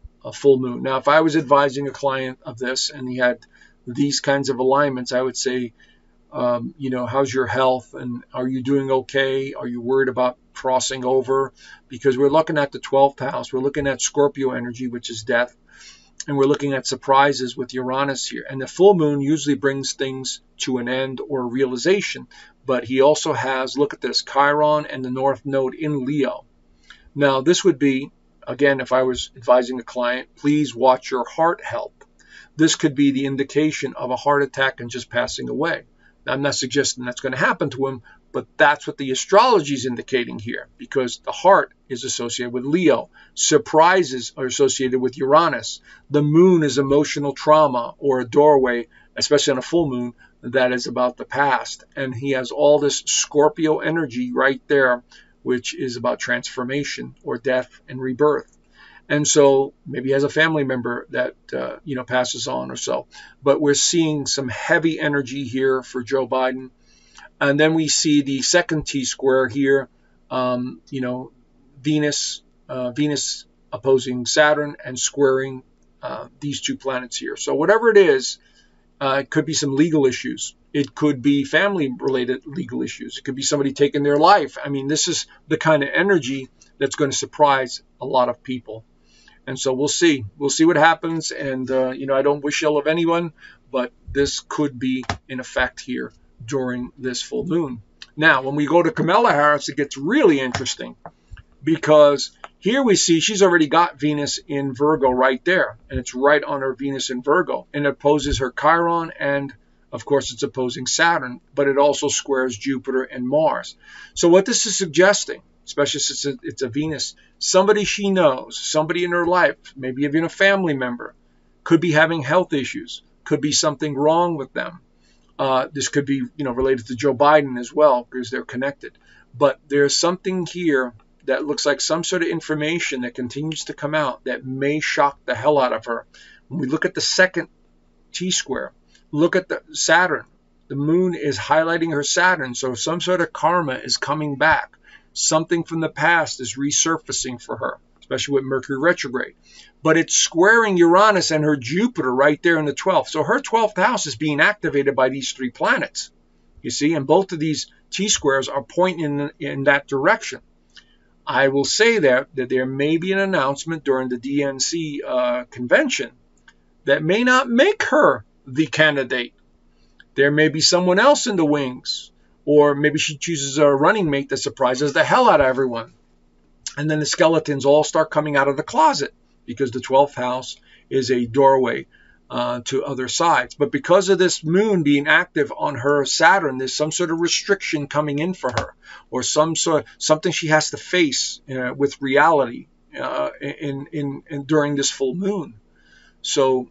moon. Now, if I was advising a client of this and he had these kinds of alignments, I would say, how's your health, and are you doing okay? Are you worried about crossing over? Because we're looking at the 12th house. We're looking at Scorpio energy, which is death. And we're looking at surprises with Uranus here. And the full moon usually brings things to an end or a realization. But he also has, look at this, Chiron and the North Node in Leo. Now, this would be, again, if I was advising a client, please watch your heart health. This could be the indication of a heart attack and just passing away. Now, I'm not suggesting that's going to happen to him, but that's what the astrology is indicating here, because the heart is associated with Leo. Surprises are associated with Uranus. The moon is emotional trauma or a doorway, especially on a full moon, that is about the past. And he has all this Scorpio energy right there, which is about transformation or death and rebirth. And so maybe he has a family member that, passes on or so. But we're seeing some heavy energy here for Joe Biden. And then we see the second T-square here, Venus opposing Saturn and squaring these two planets here. So whatever it is, it could be some legal issues. It could be family-related legal issues. It could be somebody taking their life. I mean, this is the kind of energy that's going to surprise a lot of people. And so we'll see. We'll see what happens. And, I don't wish ill of anyone, but this could be in effect here during this full moon. Now, when we go to Kamala Harris, it gets really interesting, because here we see she's already got Venus in Virgo right there, and it's right on her Venus in Virgo, and it opposes her Chiron, and of course it's opposing Saturn, but it also squares Jupiter and Mars. So what this is suggesting, especially since it's a Venus, somebody she knows, somebody in her life, maybe even a family member, could be having health issues, could be something wrong with them. This could be, related to Joe Biden as well, because they're connected. But there's something here that looks like some sort of information that continues to come out that may shock the hell out of her. When we look at the second T-square, look at the Saturn. The moon is highlighting her Saturn, so some sort of karma is coming back. Something from the past is resurfacing for her. especially with Mercury retrograde. But it's squaring Uranus and her Jupiter right there in the 12th. So her 12th house is being activated by these three planets, you see, and both of these T-squares are pointing in that direction. I will say that there may be an announcement during the DNC convention that may not make her the candidate. There may be someone else in the wings, or maybe she chooses a running mate that surprises the hell out of everyone. And then the skeletons all start coming out of the closet because the 12th house is a doorway to other sides. But because of this moon being active on her Saturn, there's some sort of restriction coming in for her, or something she has to face with reality during this full moon. So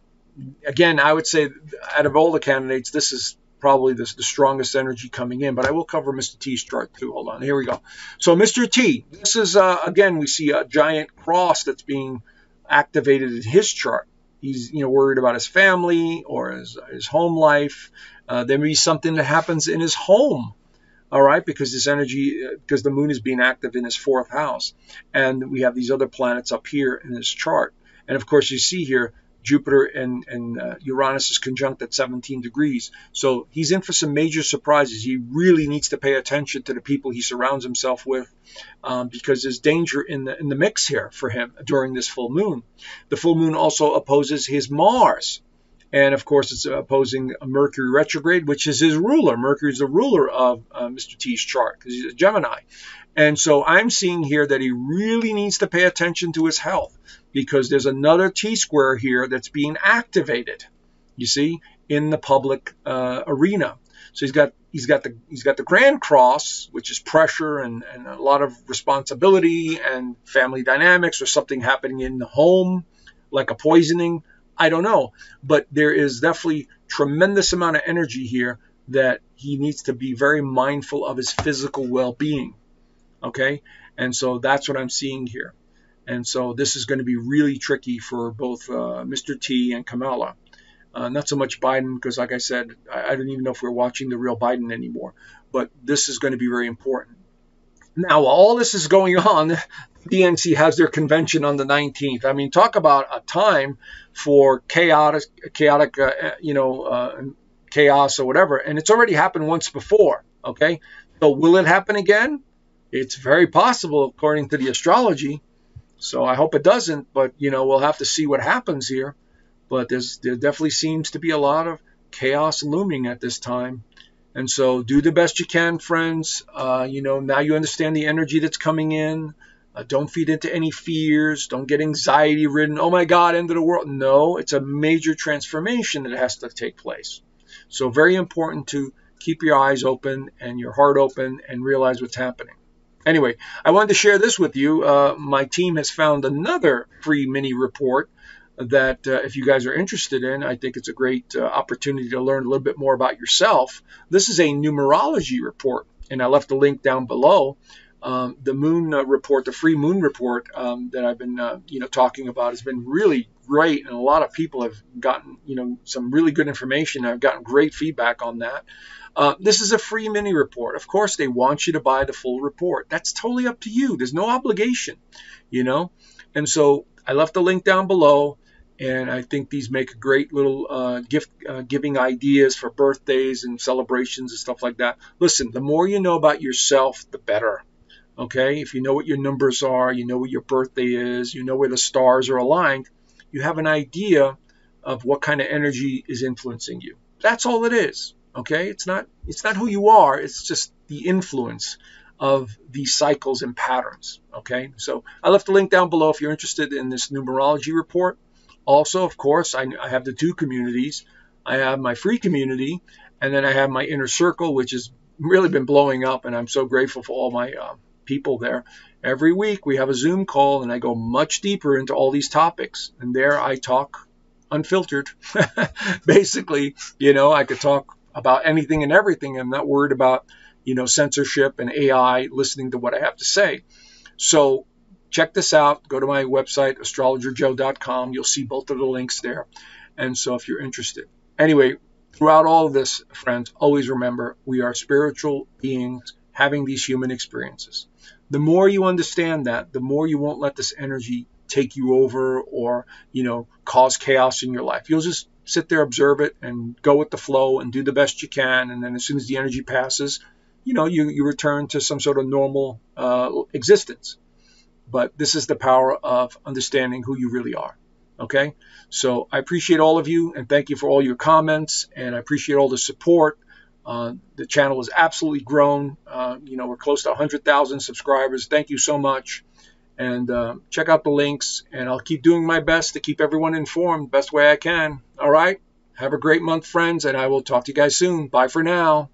again, I would say out of all the candidates, this is probably the strongest energy coming in. But I will cover Mr. T's chart too. Hold on. Here we go. So Mr. T, this is, again, we see a giant cross that's being activated in his chart. He's worried about his family or his home life. There may be something that happens in his home, all right, because this energy, because the moon is being active in his 4th house. And we have these other planets up here in his chart. And of course, you see here, Jupiter and Uranus is conjunct at 17 degrees. So he's in for some major surprises. He really needs to pay attention to the people he surrounds himself with because there's danger in the mix here for him during this full moon. The full moon also opposes his Mars. And of course, it's opposing a Mercury retrograde, which is his ruler. Mercury is the ruler of Mr. T's chart because he's a Gemini. And so I'm seeing here that he really needs to pay attention to his health, because there's another T-square here that's being activated, you see, in the public arena. So he's got the Grand Cross, which is pressure and a lot of responsibility and family dynamics, or something happening in the home, like a poisoning. I don't know, but there is definitely tremendous amount of energy here that he needs to be very mindful of his physical well-being. Okay, and so that's what I'm seeing here. And so this is going to be really tricky for both Mr. T and Kamala. Not so much Biden, because like I said, I don't even know if we're watching the real Biden anymore. But this is going to be very important. Now, while all this is going on, DNC has their convention on the 19th. I mean, talk about a time for chaotic, chaos or whatever. And it's already happened once before. Okay, so will it happen again? It's very possible, according to the astrology. So I hope it doesn't, but, we'll have to see what happens here. But there definitely seems to be a lot of chaos looming at this time. And so do the best you can, friends. Now you understand the energy that's coming in. Don't feed into any fears. Don't get anxiety ridden. Oh, my God, end of the world. No, it's a major transformation that has to take place. So very important to keep your eyes open and your heart open and realize what's happening. Anyway, I wanted to share this with you. My team has found another free mini report that if you guys are interested in, I think it's a great opportunity to learn a little bit more about yourself. This is a numerology report, and I left a link down below. The moon report, the free moon report that I've been talking about has been really great, and a lot of people have gotten some really good information. I've gotten great feedback on that. This is a free mini report. Of course, they want you to buy the full report. That's totally up to you. There's no obligation, And so I left a link down below, and I think these make a great little gift giving ideas for birthdays and celebrations and stuff like that. Listen, the more you know about yourself, the better. Okay? If you know what your numbers are, you know what your birthday is, you know where the stars are aligned, you have an idea of what kind of energy is influencing you. That's all it is. Okay, it's not who you are. It's just the influence of these cycles and patterns. Okay, so I left a link down below if you're interested in this numerology report. Also, of course, I have the two communities. I have my free community, and then I have my inner circle, which has really been blowing up, and I'm so grateful for all my people there. Every week we have a Zoom call, and I go much deeper into all these topics, and there I talk unfiltered. Basically, I could talk about anything and everything. I'm not worried about, censorship and AI listening to what I have to say. So check this out. Go to my website, astrologerjoe.com. You'll see both of the links there. And so if you're interested. Anyway, throughout all of this, friends, always remember we are spiritual beings having these human experiences. The more you understand that, the more you won't let this energy take you over or, cause chaos in your life. You'll just sit there, observe it, and go with the flow and do the best you can. And then as soon as the energy passes, you return to some sort of normal existence. But this is the power of understanding who you really are. Okay? So I appreciate all of you, and thank you for all your comments, and I appreciate all the support. The channel has absolutely grown. We're close to 100,000 subscribers. Thank you so much. And check out the links, and I'll keep doing my best to keep everyone informed best way I can. All right? Have a great month, friends, and I will talk to you guys soon. Bye for now.